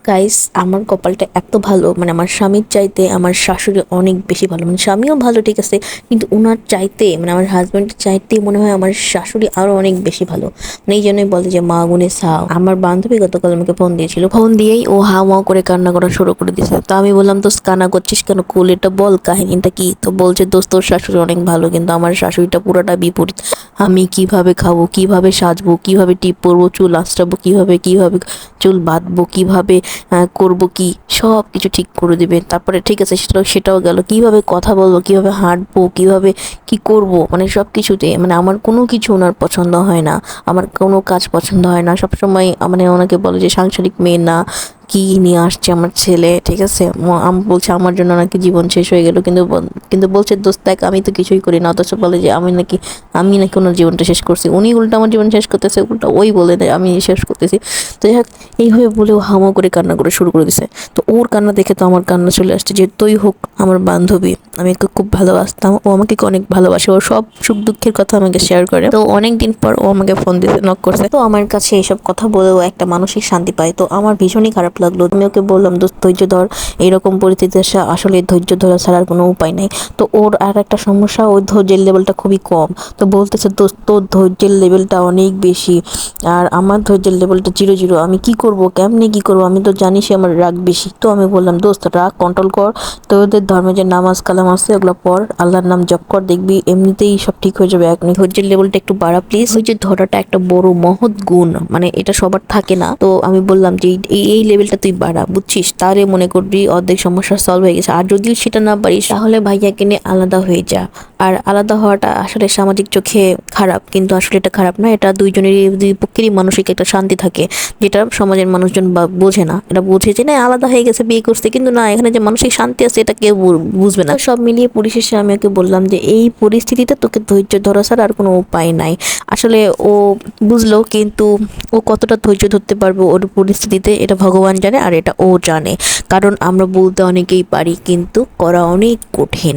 Guys, আমার কপালটা এত ভালো, মানে আমার স্বামীর চাইতে আমার শাশুড়ি অনেক বেশি ভালো। মানে স্বামীও ভালো ঠিক আছে, কিন্তু ওনার চাইতে মানে আমার হাজব্যান্ডের চাইতে মনে হয় আমার শাশুড়ি আরো অনেক বেশি ভালো। মানে এই জন্যই বলে যে মা গুণে সাও। আমার বান্ধবী গতকাল আমাকে ফোন দিয়েছিল, ফোন দিয়েই ও হাও মাও করে কান্না করা শুরু করে দিয়েছে। তো আমি বললাম, তো কান্না করছিস কেন, কুল এটা বল, কাহিনীটা কি? তো বলছে, দোস্ত তোর শাশুড়ি অনেক ভালো, কিন্তু আমার শাশুড়িটা পুরোটা বিপরীত। আমি কিভাবে খাবো, কিভাবে সাজবো, কিভাবে টিপ পরবো, চুল আঁচড়াবো কিভাবে, কিভাবে চুল বাঁধবো, কিভাবে করব, কি সব কিছু ঠিক করে দিবে। তারপরে ঠিক আছে, সেটাও গেল, কিভাবে কথা বলবো, কিভাবে হাঁটবো, কিভাবে কি করব, মানে সব কিছুতে মানে আমার কোনো কিছু ওনার পছন্দ হয় না, আমার কোনো কাজ পছন্দ হয় না। সবসময় মানে ওনাকে বলে যে সাংসারিক মেয়ে না, কি নিয়ে আসছে আমার ছেলে, ঠিক আছে। বলছে আমার জন্য নাকি জীবন শেষ হয়ে গেল, কিন্তু বলছে দোস্ত দেখ, আমি তো কিছুই করি না, অথচ বলে যে আমি নাকি ওনার জীবনটা শেষ করছি। উনি উল্টা আমার জীবন শেষ করতেছে, উল্টা ওই বলে দেয় আমি শেষ করতেছি। তো যাই হোক, এইভাবে বলেও হামা করে কান্না করে শুরু করে দিছে। তো ওর কান্না দেখে তো আমার কান্না চলে আসছে, যে তুই হোক আমার বান্ধবী, আমি ওকে খুব ভালোবাসতাম, ও আমাকে অনেক ভালোবাসে, ও সব সুখ দুঃখের কথা আমাকে শেয়ার করে। তো অনেক দিন পর ও আমাকে ফোন দিতে নক করছে, তো আমার কাছে এইসব কথা বলেও একটা মানসিক শান্তি পায়। তো আমার ভীষণই খারাপ লাগলো। আমি ওকে বললাম, দোস্ত ধৈর্য ধর, এরকম পরিস্থিতিতে আসলে ধৈর্য ধরা ছাড়ার কোনো উপায় নেই। তো ওর আর একটা সমস্যা, ওর ধৈর্যের লেভেলটা খুবই কম। তো বলতেছে, দোস্ত তোর ধৈর্যের লেভেলটা অনেক বেশি, আর আমার ধৈর্যের লেভেলটা 0-0। আমি কি করব, কেমনে কি করব, আমি তো জানি সে আমার রাগ বেশি। তো আমি বললাম, দোস্ত রাগ কন্ট্রোল কর, তোদের ধর্মে যে নামাজ কালাম আছে ওগুলো পড়, আল্লাহর নাম জপ কর, দেখবি এমনিতেই সব ঠিক হয়ে যাবে। এখন ধৈর্যের লেভেলটা একটু বাড়া প্লিজ। ধৈর্য ধরাটা একটা বড় মহৎ গুণ, মানে এটা সবার থাকে না। তো আমি বললাম যে এই লেভেলটা তুই বাড়া, বুঝছিস, তারে মনে করবি অর্ধেক সমস্যা সলভ হয়ে গেছে। আর যদি সেটা না পারিস, তাহলে ভাইয়াকে নিয়ে আলাদা হয়ে যা। আর আলাদা হওয়াটা আসলে সামাজিক চোখে খারাপ, কিন্তু আসলে এটা খারাপ না, এটা দুই পক্ষেরই মানসিক একটা শান্তি থাকে, যেটা সমাজের মানুষজন বোঝে না। এটা বুঝে যে না আলাদা হয়ে গেছে, বিয়ে করছে, কিন্তু না, এখানে যে মানসিক শান্তি আছে এটা কেউ বুঝবে না। সব মিলিয়ে পরিশেষে আমি ওকে বললাম যে এই পরিস্থিতিতে তোকে ধৈর্য ধরা ছাড়া আর কোনো উপায় নাই। আসলে ও বুঝলো, কিন্তু ও কতটা ধৈর্য ধরতে পারবে ওর পরিস্থিতিতে এটা ভগবান জানে, আর এটা ও জানে। কারণ আমরা বলতে অনেকেই পারি, কিন্তু করা অনেক কঠিন।